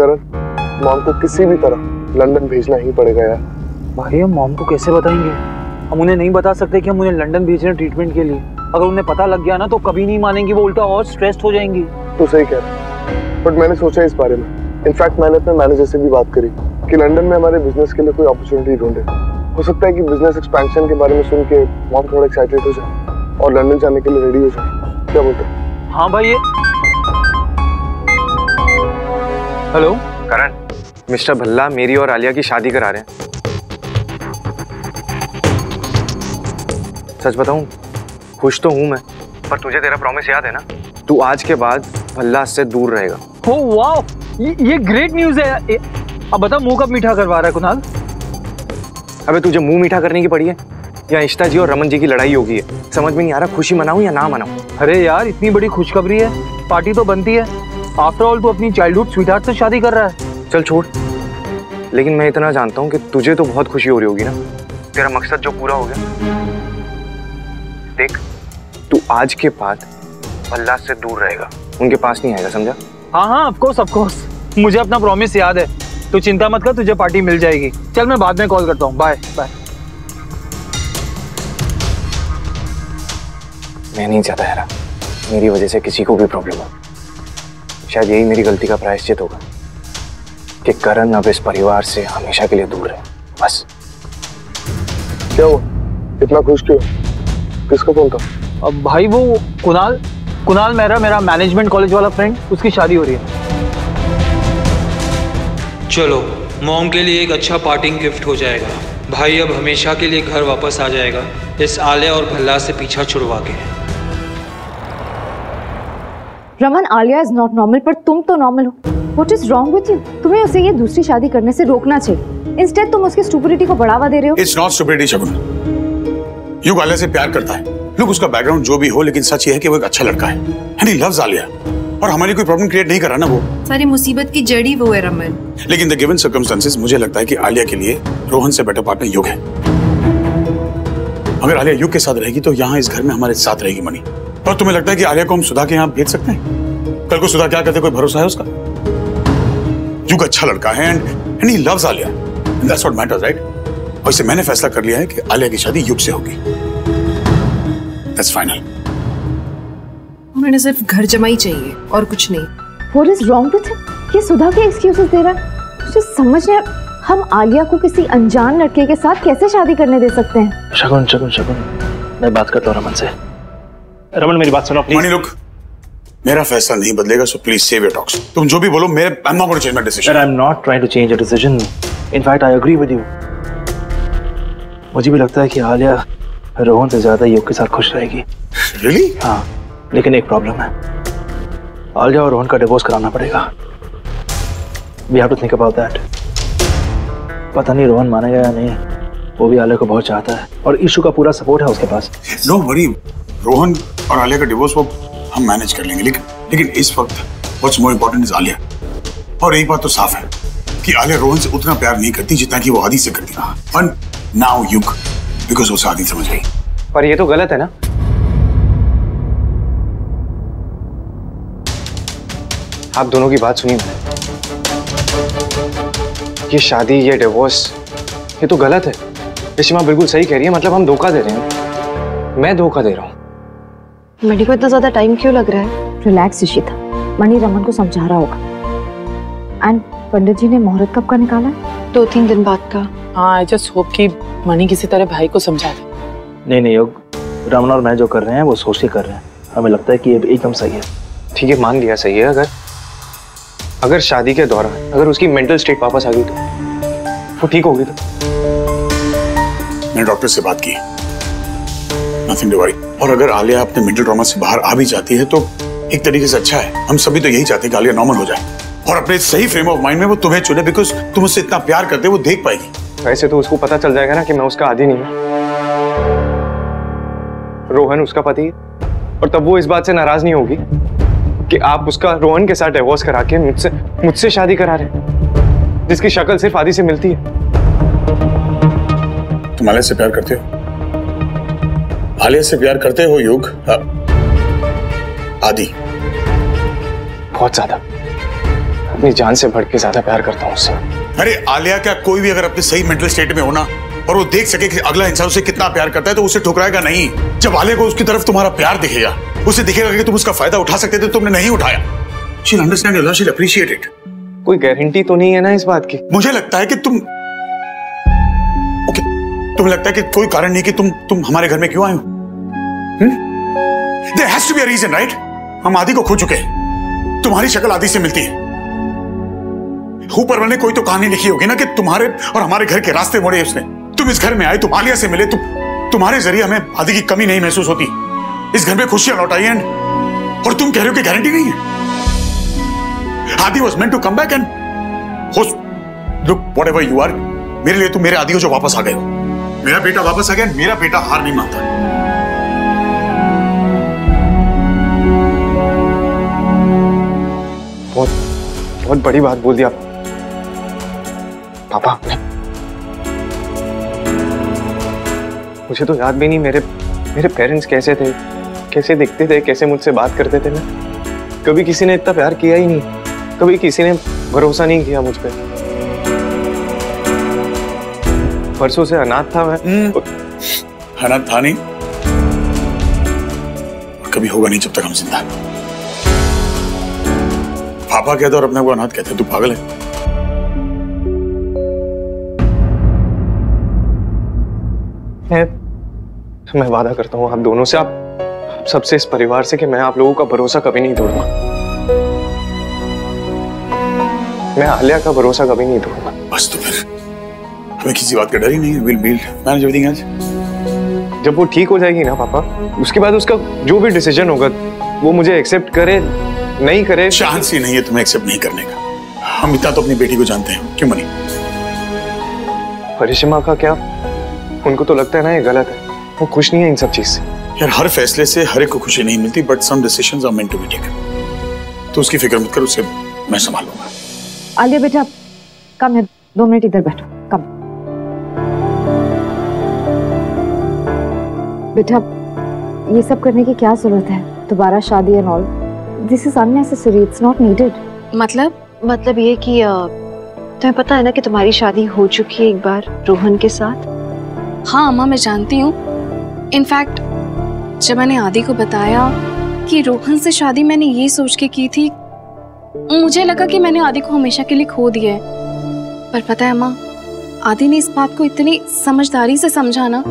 करण, mom को किसी भी तरह लंदन भेजना ही पड़ेगा यार। भाई हम मॉम को कैसे बताएंगे? हम उन्हें नहीं बता सकते कि हम उन्हें लंदन भेज रहे हैं ट्रीटमेंट के लिए। अगर उन्हें पता लग गया ना तो कभी नहीं मानेंगी, वो उल्टा और स्ट्रेस्ड हो जाएंगी। तो सही कह रहा, बट मैंने सोचा इस बारे में। इनफैक्ट मैंने अपने मैनेजर से भी बात करी कि लंदन में हमारे बिजनेस के लिए कोई अपॉर्चुनिटी ढूंढे। हो सकता है कि बिजनेस एक्सपेंशन के बारे में सुन के मॉम थोड़ा एक्साइटेड हो जाए और लंदन जाने के लिए रेडी हो जाए। क्या बोलते हैं? हाँ भाई। ये हेलो करण, मिस्टर भल्ला मेरी और आलिया की शादी करा रहे हैं। सच बताऊं, खुश तो हूं मैं, पर तुझे तेरा प्रॉमिस याद है ना? तू आज के बाद भल्ला से दूर रहेगा। ओह वाओ, ये ग्रेट न्यूज़ है। अब बता मुंह कब मीठा करवा रहा है कुणाल? अबे तुझे मुंह मीठा करने की पड़ी है या इश्ता जी और रमन जी की लड़ाई होगी है? समझ में नहीं आ रहा, खुशी मनाऊं या ना मनाऊं? अरे यार इतनी बड़ी खुशखबरी है, पार्टी तो बनती है। आफ्टर ऑल तू अपनी चाइल्डहुड स्वीटहार्ट से शादी कर रहा है। चल छोड़, लेकिन मैं इतना जानता हूँ कि तुझे तो बहुत खुशी हो रही होगी ना, तेरा मकसद जो पूरा हो गया। देख, तू आज के बाद भल्ला से दूर रहेगा, उनके पास नहीं आएगा, समझा? हाँ हाँ ऑफ कोर्स, मुझे अपना प्रॉमिस याद है। तू चिंता मत कर, तुझे पार्टी मिल जाएगी। चल मैं बाद में कॉल करता हूँ, बाय बाय। मैं नहीं चाहता यार मेरी वजह से किसी को भी प्रॉब्लम हो। शायद यही मेरी गलती का प्रायश्चित होगा कि करण अब इस परिवार से हमेशा के लिए दूर रहे, बस। क्या हुआ, इतना खुश क्यों? किसका फोन था? अब भाई वो कुणाल मेरा मैनेजमेंट कॉलेज वाला फ्रेंड, उसकी शादी हो रही है। चलो मॉम के लिए एक अच्छा पार्टिंग गिफ्ट हो जाएगा। भाई अब हमेशा के लिए घर वापस आ जाएगा, इस आलिया और भल्ला से पीछा छुड़वा के। Raman, Alia is not normal, पर तुम तो नॉर्मल हो। What is wrong with you? तुम्हें उसे ये दूसरी शादी करने से रोकना चाहिए। इंस्टेड तुम उसकी स्टुपिडिटी को बढ़ावा दे रहे हो। इट्स नॉट स्टुपिडिटी शगुन। युग आलिया से प्यार करता है। लोग उसका बैकग्राउंड जो भी हो, लेकिन सच ये है कि वो एक अच्छा लड़का है एंड ही लव्स आलिया, और हमारी कोई प्रॉब्लम क्रिएट नहीं कर रहा ना वो। सारी मुसीबत की जड़ी वो है रमन। लेकिन द गिवन सर्कमस्टेंसेस मुझे लगता है कि आलिया के लिए रोहन से बेटर पार्टनर युग है। अगर आलिया युग के साथ रहेगी तो यहाँ इस घर में हमारे साथ रहेगी मनी। और तुम्हें लगता है कि आलिया को हम सुधा के यहाँ भेज सकते हैं? कल को सुधा क्या करते, कोई भरोसा है उसका? युग अच्छा लड़का है and he loves Alia, and that's what matters, right? और इससे मैंने फैसला कर लिया है कि आलिया की शादी युग से होगी। That's final. उन्हें सिर्फ घर जमाई चाहिए और कुछ नहीं। What is wrong with him? ये सुधा के एक्सक्यूजेस दे रहा है। मुझे समझ नहीं, हम आलिया को किसी अनजान लड़के के साथ कैसे शादी करने दे सकते हैं? शगुन, मैं बात करता हूँ रमन से। रमन मेरी बात सुनो प्लीज। मनी लुक, मेरा फैसला नहीं बदलेगा, so please save your talks. तुम जो भी बोलो, I'm not going to change my decision. I'm not trying to change your decision. In fact, I agree with you. मुझे भी लगता है कि आलिया रोहन से ज्यादा युग के साथ खुश रहेगी। Really? हाँ, लेकिन एक प्रॉब्लम है। आलिया और रोहन का डिवोर्स कराना पड़ेगा। We have to think about that. पता नहीं रोहन मानेगा या नहीं। वो भी आलिया को बहुत चाहता है और ईशू का पूरा सपोर्ट है उसके पास। No worry, रोहन और आलिया का डिवोर्स वो हम मैनेज कर लेंगे, लेकिन इस वक्त what's more important is Alia. और एक बात तो साफ है कि आलिया रोहन से उतना प्यार नहीं करती जितना कि वो आदि से करती था। और नाउ युग, बिकॉज वो आदि समझ गई। पर ये तो गलत है ना? आप दोनों की बात सुनिए मैंने। ये शादी, ये डिवोर्स, ये तो गलत है। ऋषिमा बिल्कुल सही कह रही है, मतलब हम धोखा दे रहे हैं। मैं धोखा दे रहा हूँ। मणि को इतना ज्यादा टाइम क्यों लग रहा है? रिलैक्स ऋषिता, मणि रमन को समझा रहा होगा। एंड पंडित जी ने मुहूर्त कब का निकाला है? 2-3 दिन बाद का। हाँ, आई जस्ट होप कि मणि किसी तरह भाई को समझा दे। नहीं योग, रमन और मैं जो कर रहे हैं वो सोच के कर रहे हैं। हमें लगता है कि ये एकदम सही है। ठीक है, मान लिया सही है। अगर शादी के दौरान अगर उसकी मेंटल स्टेट वापस आ गई तो वो ठीक होगी। तो मैंने डॉक्टर से बात की, नथिंग टू वरी। और अगर आलिया अपने मेंटल ट्रॉमा से बाहर आ भी जाती है तो एक तरीके से अच्छा है। हम सभी तो यही चाहते हैं कि आलिया नॉर्मल हो जाए और अपने सही फ्रेम ऑफ माइंड में वो तुम्हें चुने, बिकॉज तुम उससे इतना प्यार करते हो, वो देख पाएगी। वैसे तो उसको पता चल जाएगा ना कि मैं उसका आदी नहीं हूँ। रोहन उसका पति है और तब वो इस बात से नाराज नहीं होगी कि आप उसका रोहन के साथ डिवोर्स करा के मुझसे शादी करा रहे हैं, जिसकी शक्ल सिर्फ आदि से मिलती है। तुम आलिया से प्यार करते हो? आलिया से प्यार करते हो युग? आदि? बहुत ज्यादा। अपनी जान से बढ़ के ज्यादा प्यार करता हूँ उससे। अरे आलिया, क्या कोई भी अगर अपने सही मेंटल स्टेट में हो ना और वो देख सके कि अगला इंसान उसे कितना प्यार करता है तो उसे ठुकराएगा नहीं। जब आलिया को उसकी तरफ तुम्हारा प्यार दिखेगा, उसे दिखेगा कि तुम उसका फायदा उठा सकते थे, तुमने नहीं उठाया। She'll understand your love, she'll appreciate it. कोई गारंटी तो नहीं है ना इस बात की? मुझे लगता है कि तुम्हें लगता है कि कोई कारण नहीं कि तुम हमारे घर में क्यों आए हो? There has to be a reason, right? हम आदि को खो चुके हैं। तुम्हारी शक्ल आदि से मिलती है। ऊपर वाले कोई तो कहानी लिखी होगी ना कि तुम्हारे और हमारे घर के रास्ते मोड़े उसने। तुम इस घर में आए, तुम आलिया से मिले, तुम्हारे जरिए हमें आदि की कमी नहीं महसूस होती। इस घर में खुशियां लौट आई हैं और तुम कह रहे हो कि गारंटी नहीं है। आदि was meant to come back and look whatever you are, मेरे लिए तुम मेरे आदि हो जो वापस आ गए हो। मेरा बेटा वापस आ गया, मेरा बेटा हार नहीं मानता। बहुत बड़ी बात बोल दी आप पापा। मुझे तो याद भी नहीं मेरे पेरेंट्स कैसे थे, कैसे दिखते थे, कैसे मुझसे बात करते थे। ना कभी किसी ने इतना प्यार किया ही नहीं, कभी किसी ने भरोसा नहीं किया मुझ पे। परसों से अनाथ था मैं। अनाथ था नहीं, कभी होगा नहीं जब तक हम जिंदा। पापा कहते और अपने को अनाथ कहते, तू पागल है। मैं वादा करता हूँ आप दोनों से, आप सबसे, इस परिवार से, कि मैं आप लोगों का भरोसा कभी नहीं तोड़ूंगा। मैं आलिया का भरोसा कभी नहीं तोड़ूंगा। बस तो फिर हमें किसी बात का डर ही नहीं है। We'll manage everything else. जब वो ठीक हो जाएगी ना पापा, उसके बाद उसका जो भी डिसीजन होगा वो मुझे एक्सेप्ट करे नहीं करे। चांस ही नहीं है तुम्हें एक्सेप्ट नहीं करने का। हम इतना तो अपनी बेटी को जानते हैं, क्यों मनी? परिश्रमा का क्या, उनको तो लगता है ना ये गलत है, वो खुश नहीं है इन सब चीज से। यार हर फैसले से हर एक को खुशी नहीं मिलती, but some decisions are meant to be taken. तो उसकी फिक्र मत कर, उसे मैं संभाल लूंगा। आलिया बेटा कम है, 2 मिनट इधर बैठो। कम बेटा, ये सब करने की क्या जरूरत है? दोबारा शादी and all, this is unnecessary, it's not needed. मतलब ये कि तुम्हें पता है ना कि तुम्हारी शादी हो चुकी है एक बार रोहन के साथ। हाँ अम्मा, मैं जानती हूँ। इनफैक्ट जब मैंने आदि को बताया कि रोहन से शादी मैंने ये सोच के की थी, मुझे लगा कि मैंने आदि को हमेशा के लिए खो दिया है। पर पता है अम्मा, आदि ने इस बात को इतनी समझदारी से समझा ना,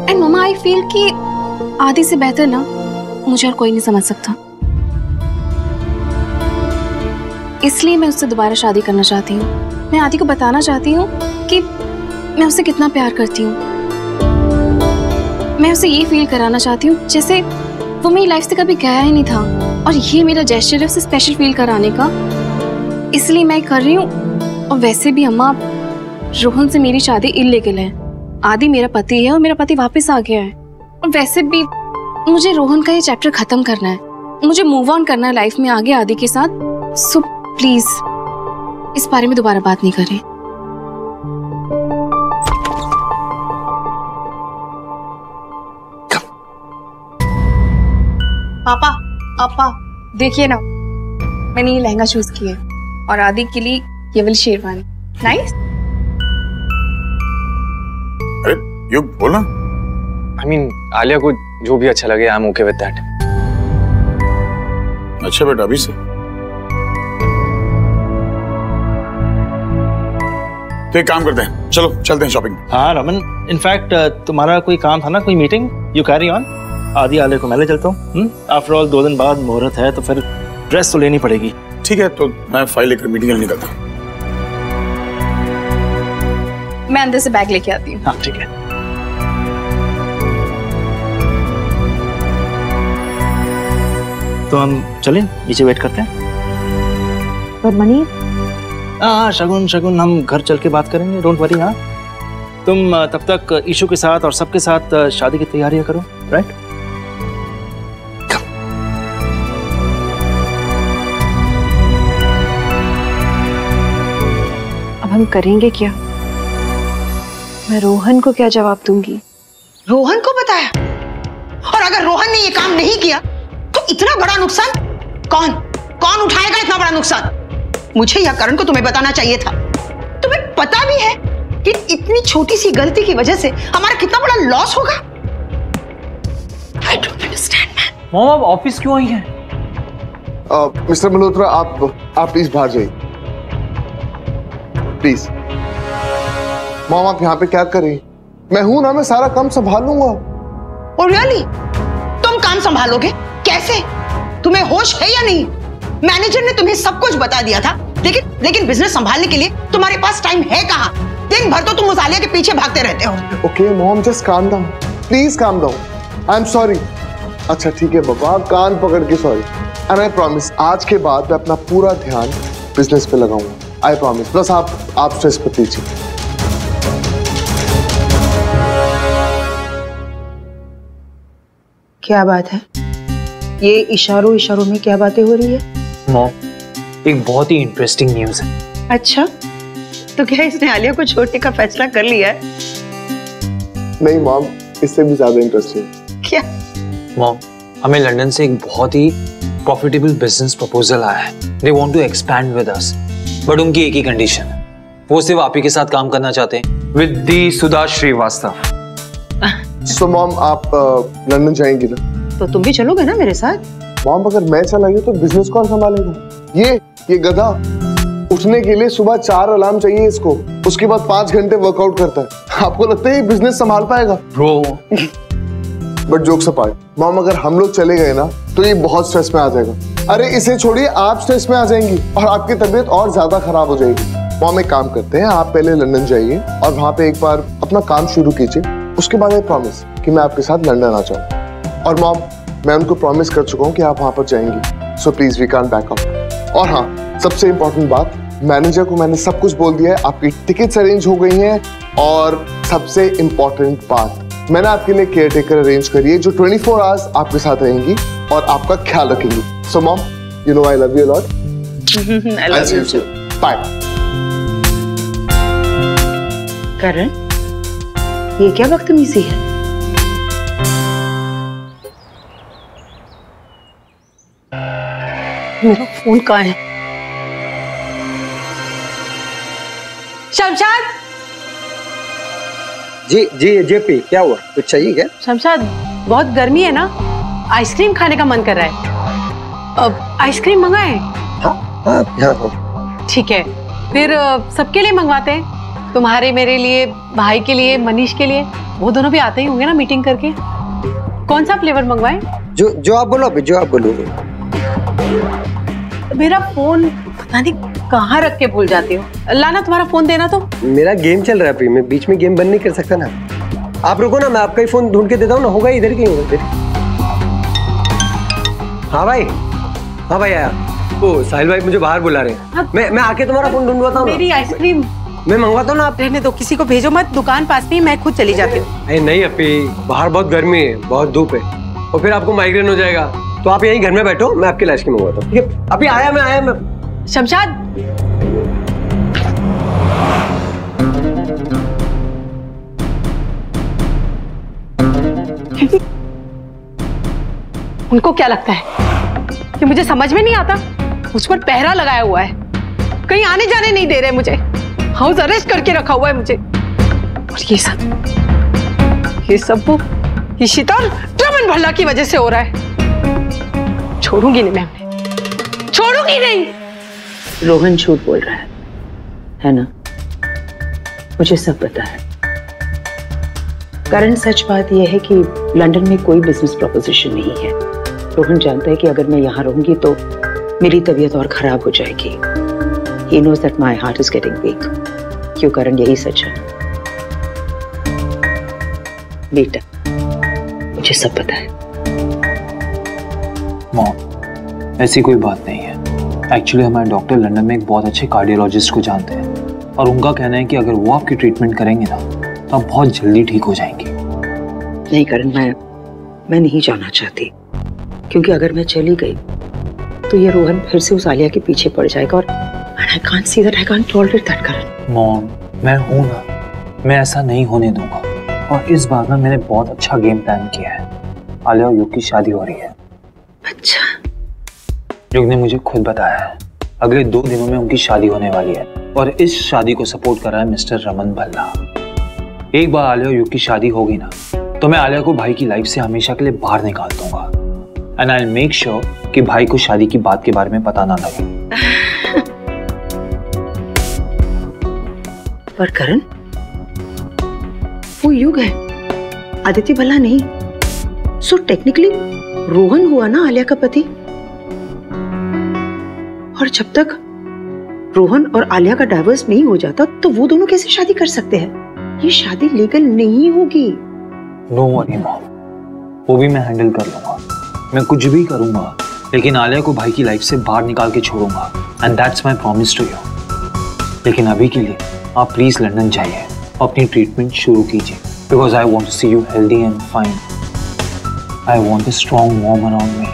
एंड मम्मा आई फील कि आदि से बेहतर ना मुझे और कोई नहीं समझ सकता। इसलिए मैं उससे दोबारा शादी करना चाहती हूँ। मैं आदि को बताना चाहती हूँ कि मैं उससे कितना प्यार करती हूँ। मैं उसे ये फील कराना चाहती हूँ जैसे वो मेरी लाइफ से कभी गया ही नहीं था, और ये मेरा जेस्चर है उसे स्पेशल फील कराने का। इसलिए मैं कर रही हूँ। और वैसे भी अम्मा, रोहन से मेरी शादी इल्लीगल है। आदि मेरा पति है और मेरा पति वापस आ गया है। और वैसे भी मुझे रोहन का ये चैप्टर खत्म करना है, मुझे मूव ऑन करना है लाइफ में आगे आदि के साथ। सो प्लीज इस बारे में दोबारा बात नहीं करें। पापा देखिए ना, मैंने ये लहंगा चूज किया है और आदि के लिए ये वाली शेरवानी। नाइस। अरे युग बोलना। I mean, आलिया को जो भी अच्छा लगे, I am okay with that. अच्छा बेटा, अभी से तो एक काम करते हैं, चलो चलते हैं शॉपिंग। हाँ रमन, इनफैक्ट तुम्हारा कोई काम था ना, कोई मीटिंग? You carry on. आदि आलिया को मैं ले चलता हूँ। आफ्टर ऑल 2 दिन बाद मुहूर्त है, तो फिर ड्रेस तो लेनी पड़ेगी। ठीक है, तो मैं फाइल लेकर मीटिंग में निकलता हूँ। मैं अंदर से बैग लेके आती हूँ। हाँ ठीक है। तो हम चलें, नीचे वेट करते हैं। पर मनी, हाँ शगुन हम घर चल के बात करेंगे, डोंट वरी। हाँ तुम तब तक ईशू के साथ और सबके साथ शादी की तैयारियां करो, राइट? अब हम करेंगे क्या? मैं रोहन को क्या जवाब दूंगी? रोहन को बताया? और अगर रोहन ने ये काम नहीं किया तो इतना बड़ा नुकसान कौन उठाएगा? इतना बड़ा नुकसान मुझे या करण को तुम्हें बताना चाहिए था। तुम्हें पता भी है कि इतनी छोटी सी गलती की वजह से हमारा कितना बड़ा लॉस होगा। I don't understand, man. Mom आप ऑफिस क्यों आई हैं? मिस्टर मल्होत्रा आप प्लीज बाहर जाइए प्लीज। मॉम आप यहाँ पे क्या कर रही? मैं हूं ना, मैं सारा काम संभाल लूंगा। और रियली तुम काम संभालोगे कैसे? तुम्हें होश है या नहीं? मैनेजर ने तुम्हें सब कुछ बता दिया था, लेकिन बिजनेस संभालने के लिए तुम्हारे पास टाइम है कहाँ? दिन भर तो तुम उस आलिया के पीछे भागते रहते हो। Okay mom just calm down, please calm down. I am sorry. अच्छा ठीक है बाबा, कान पकड़ के सॉरी। एंड आई प्रॉमिस आज के बाद मैं अपना पूरा ध्यान बिजनेस पे लगाऊंगा। I promise. बस आप स्ट्रेस मत लीजिए। क्या बात है? ये इशारों में क्या बातें हो रही है? मॉम एक बहुत ही इंटरेस्टिंग न्यूज़ है। अच्छा तो क्या इसने आलिया को छोड़ने का फैसला कर लिया है? नहीं मॉम, इससे भी ज्यादा इंटरेस्टिंग। क्या? मॉम हमें लंदन से एक बहुत ही प्रॉफिटेबल बिजनेस प्रपोजल आया है। They want to expand with us, but उनकी एक ही कंडीशन है, वो सिर्फ आप ही के साथ काम करना चाहते हैं with the Sudha Srivastava. So mom आप लंदन जाएंगी ना? तो तुम भी चलोगे ना मेरे साथ? मॉम अगर मैं चला गया तो बिजनेस कौन संभालेगा? ये गधा उठने के लिए सुबह 4 अलार्म चाहिए इसको, उसके बाद 5 घंटे वर्कआउट करता है। आपको लगता है ये बिजनेस संभाल पाएगा? Bro but jokes apart, mom अगर हम लोग चले गए ना तो ये बहुत स्ट्रेस में आ जाएगा। अरे इसे छोड़िए, आप स्ट्रेस में आ जाएंगी और आपकी तबीयत और ज्यादा खराब हो जाएगी। मॉम एक काम करते हैं, आप पहले लंदन जाइए और वहां पे एक बार अपना काम शुरू कीजिए, उसके बाद आई प्रॉमिस कि मैं आपके साथ लंदन आ जाऊँ। और मॉम मैं उनको प्रॉमिस कर चुका हूँ कि आप वहां पर जाएंगी, so please we can't back out. और हाँ, सबसे इंपॉर्टेंट बात, मैनेजर को मैंने सब कुछ बोल दिया है, आपकी टिकट्स अरेंज हो गई हैं और सबसे इंपॉर्टेंट बात, मैंने आपके लिए केयर टेकर अरेंज करी है जो 24 आवर्स आपके साथ रहेंगी और आपका ख्याल रखेंगी। So mom you know I love you a lot. I love you too. Bye. Karan ये क्या बदतमीजी है? मेरा फोन कहाँ है? शमशाद! जी जेपी क्या हुआ, कुछ चाहिए क्या? शमशाद बहुत गर्मी है ना, आइसक्रीम खाने का मन कर रहा है। अब आइसक्रीम मंगाए? हाँ। ठीक है फिर सबके लिए मंगवाते हैं, तुम्हारे, मेरे लिए, भाई के लिए, मनीष के लिए। वो दोनों भी आते ही होंगे ना मीटिंग करके। कौन सा फ्लेवर मंगवाएं? जो आप बोलो अभी, जो आप बोलो। मेरा फोन पता नहीं कहाँ रख के भूल जाती हो। लाना तुम्हारा फोन देना। तो मेरा गेम चल रहा है अभी, मैं बीच में गेम बंद नहीं कर सकता ना। आप रुको ना, मैं आपका ही फोन ढूंढ के देता हूँ ना, होगा इधर कहीं होगा। हाँ भाई आया। ओ साहिल भाई मुझे बाहर बुला रहे हैं। मैं आके तुम्हारा फोन ढूंढवाता हूँ। मेरी आइसक्रीम मैं मंगवाता हूँ ना। आप रहने दो, किसी को भेजो मत, दुकान पास में, मैं खुद चली जाती हूँ। अरे नहीं अपी, बाहर बहुत गर्मी है, बहुत धूप है और फिर आपको माइग्रेन हो जाएगा, तो आप यहीं घर में बैठो, मैं आपके लिए आइसक्रीम मंगवाता हूँ। ठीक है अभी आया मैं। शमशाद उनको क्या लगता है कि मुझे समझ में नहीं आता? मुझ पर पहरा लगाया हुआ है, कहीं आने जाने नहीं दे रहे मुझे, हाउस अरेस्ट करके रखा हुआ है मुझे। और ये सब वो इशिता और रमन भल्ला की वजह से हो रहा है। छोड़ूंगी नहीं मैं उन्हें, छोड़ूंगी नहीं। रोहन झूठ बोल रहा है ना? मुझे सब पता है। कारण सच बात यह है कि लंदन में कोई बिजनेस प्रपोजिशन नहीं है। रोहन जानता है कि अगर मैं यहाँ रहूंगी तो मेरी तबीयत और खराब हो जाएगी। He knows that my heart is getting weak. क्यों कारण यही सच है। बेटा मुझे सब पता है। मॉम ऐसी कोई बात नहीं है। एक्चुअली हमारे डॉक्टर लंदन में एक बहुत अच्छे कार्डियोलॉजिस्ट को जानते हैं और उनका कहना है कि अगर वो आपकी ट्रीटमेंट करेंगे ना तो आप बहुत जल्दी ठीक हो जाएंगी। नहीं करण, मैं नहीं जाना चाहती, क्योंकि अगर मैं चली गई तो ये रोहन फिर से उस आलिया के पीछे पड़ जाएगा और I can't see that, I can't tolerate that Karan. Mom मैं हूं ना, मैं ऐसा नहीं होने दूंगा। और इस बार ना मैंने बहुत अच्छा गेम प्लान किया है। आलिया और युग की शादी हो रही है। अच्छा। युग ने मुझे खुद बताया है अगले 2 दिनों में उनकी शादी होने वाली है और इस शादी को सपोर्ट कर रहा है मिस्टर रमन भल्ला। एक बार आलिया और युग की शादी होगी ना तो मैं आलिया को भाई की लाइफ से हमेशा के लिए बाहर निकाल दूंगा and I will make sure कि भाई को शादी की बात के बारे में पता ना लगे। पर करण, वो युग है, आदित्य भल्ला नहीं। सो टेक्निकली रोहन हुआ ना आलिया का पति। और जब तक रोहन और आलिया का डाइवोर्स नहीं हो जाता तो वो दोनों कैसे शादी कर सकते हैं? ये शादी लीगल नहीं होगी। नो वरी मॉम, वो भी मैं हैंडल कर लूंगा। मैं कुछ भी करूंगा लेकिन आलिया को भाई की लाइफ से बाहर निकाल के छोड़ूंगा and that's my promise to you. लेकिन अभी के लिए आप प्लीज लंदन जाइए, अपनी ट्रीटमेंट शुरू कीजिए because I want to see you healthy and fine. I want a strong mom around me.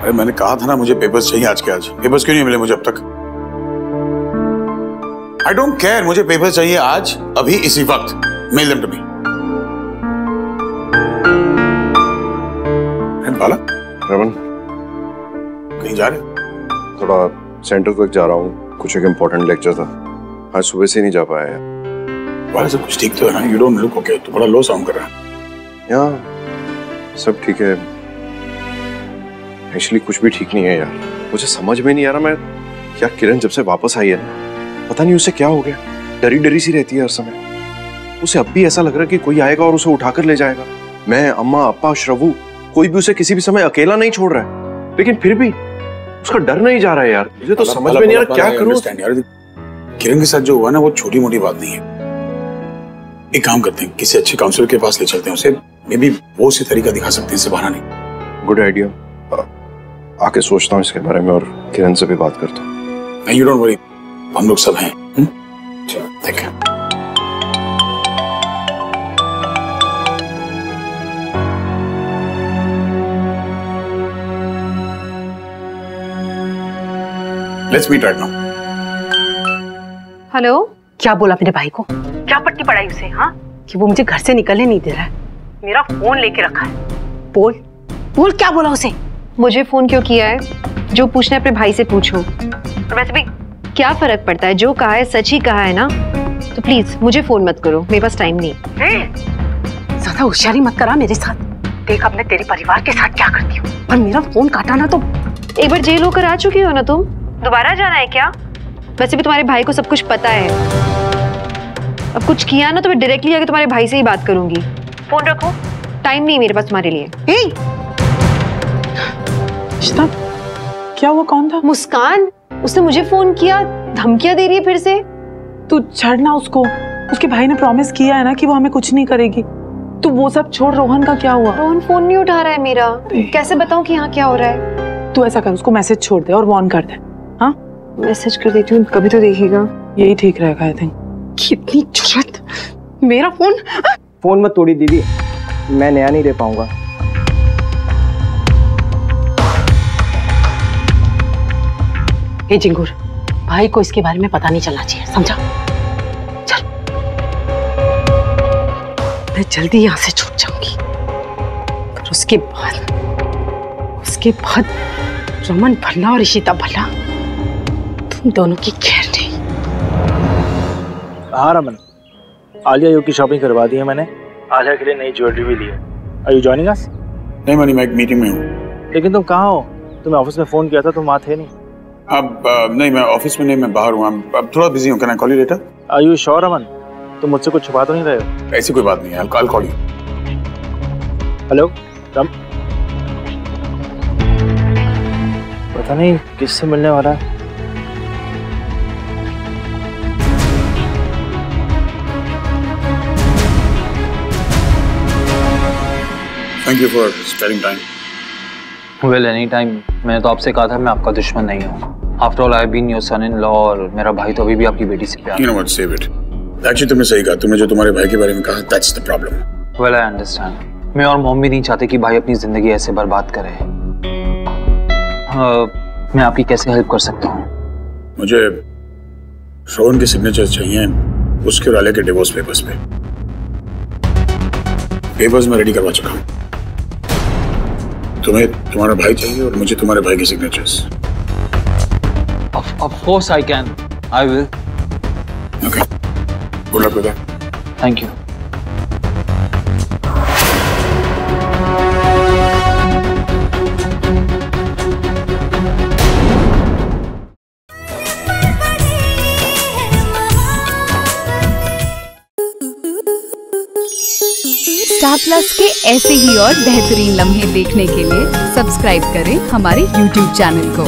अरे मैंने कहा था ना मुझे पेपर्स चाहिए आज के आज। पेपर्स क्यों नहीं मिले मुझे अब तक? आई डोंट केयर, मुझे पेपर्स चाहिए आज, अभी, इसी वक्त। Mail them to me. Bala, Raman, कहीं जा रहे? थोड़ा सेंटर तक जा रहा हूँ, कुछ एक इम्पोर्टेंट लेक्चर था, आज सुबह से नहीं जा पाया यार। बाला, सब कुछ ठीक तो है ना? यू डोंट लुक ओके, तो बड़ा लो साउंड कर रहा है। यार सब ठीक है, एक्चुअली कुछ भी ठीक नहीं है यार। मुझे समझ में नहीं आ रहा मैं क्या, किरण जब से वापस आई है पता नहीं उसे क्या हो गया, डरी डरी सी रहती है हर समय। उसे अब भी ऐसा लग रहा है कि कोई आएगा और उसे उठाकर ले जाएगा। मैं, अम्मा, अप्पा, श्रवू, कोई भी उसे किसी भी समय अकेला नहीं छोड़ रहा है, लेकिन फिर भी उसका डर नहीं जा रहा है यार। मुझे तो समझ में नहीं आ रहा क्या करूं। किरण के साथ जो हुआ ना वो छोटी मोटी बात नहीं है। एक काम करते हैं, किसी अच्छे काउंसलर के पास ले चलते हैं उसे, मे बी वो उसे तरीका दिखा सकते हैं इससे बाहर आने। गुड आइडिया, आके सोचता हूँ इसके बारे में और किरण से भी बात करता हूँ। नहीं, यू डोंट वरी, हम लोग सब हैं। चलो, ठीक है। Let's meet right now. Hello, क्या बोला मेरे भाई को? क्या पट्टी पड़ाई उसे? हाँ, कि वो मुझे घर से निकलने नहीं दे रहा है, मेरा फोन लेके रखा है। बोल बोल, क्या बोला उसे? मुझे फोन क्यों किया है? जो पूछना है अपने भाई से पूछो। और वैसे भी क्या फर्क पड़ता है, जो कहा है सच ही कहा है ना। तो प्लीज मुझे फोन मत करो, मेरे पास टाइम नहीं। ज्यादा होशियारी मत करा मेरे साथ। देख अब मैं तेरे परिवार के साथ क्या करती हूँ, और मेरा फोन काटा ना तो। एक बार जेल होकर आ चुकी हो ना तुम, दोबारा जाना है क्या? वैसे भी तुम्हारे भाई को सब कुछ पता है। अब कुछ किया ना तो मैं डायरेक्टली आके तुम्हारे भाई से ही बात करूंगी। फोन रखो, टाइम नहीं मेरे पास तुम्हारे लिए। क्या हुआ? कौन था? मुस्कान, उसने मुझे फोन किया, धमकियां दे रही है फिर से। तू छड़ना उसको, उसके भाई ने प्रॉमिस किया है ना कि वो हमें कुछ नहीं करेगी। तू वो सब छोड़, रोहन का क्या हुआ? रोहन फोन नहीं उठा रहा है मेरा, कैसे बताऊं कि यहाँ क्या हो रहा है? तू ऐसा कर, उसको मैसेज छोड़ दे और वार्न कर दे। हाँ, मैसेज कर देती हूँ, कभी तो देखेगा। यही ठीक रहेगा आई थिंक। कितनी जुर्रत, मेरा फोन। फोन मत तोड़ी दीदी, मैं नया नहीं दे पाऊंगा। हे जिंगूर, भाई को इसके बारे में पता नहीं चलना चाहिए, समझा? चल, मैं जल्दी यहाँ से छूट जाऊंगी, पर उसके बाद रमन भल्ला और इशिता भल्ला, तुम दोनों की खैर नहीं। हाँ रमन, आलिया युग की शॉपिंग करवा दी है मैंने। आलिया के लिए नई ज्वेलरी भी ली है। Are you joining us? नहीं मनी, मैं एक मीटिंग में हूँ। लेकिन तुम कहाँ हो? तुम्हें ऑफिस में फोन किया था, तुम वहाँ थे नहीं। अब नहीं, मैं ऑफिस में नहीं, मैं बाहर हूँ। अब थोड़ा बिजी हूँ, can I call you later? Are you sure Raman? तुम मुझसे कुछ छुपा तो नहीं रहे हो? ऐसी कोई बात नहीं है, I'll call you. हेलो रम, पता नहीं किससे मिलने वाला है। Thank you for sparing time. Well, any time. मैंने तो आपसे कहा था मैं आपका दुश्मन नहीं हूँ। After all, I've been your son-in-law और मेरा भाई तो अभी भी आपकी बेटी से प्यार। You know what, save it. Actually तुमने सही कहा, तुमने जो तुम्हारे भाई के बारे में कहा, that's the problem. Well, I understand. मैं और मॉम भी नहीं चाहते कि भाई अपनी जिंदगी ऐसे बर्बाद करे। मैं आपकी कैसे हेल्प कर सकता हूँ? मुझे रोहन के सिग्नेचर चाहिए उसके और आलिया के डिवोर्स पेपर्स पे। पेपर्स मैं रेडी करवा चुका हूँ। तुम्हें तुम्हारा भाई चाहिए और मुझे तुम्हारे भाई के signatures. Of course I can. I will. Okay. Good luck with that. Thank you. Star plus के ऐसे ही और बेहतरीन लम्हे देखने के लिए सब्सक्राइब करें हमारे YouTube चैनल को।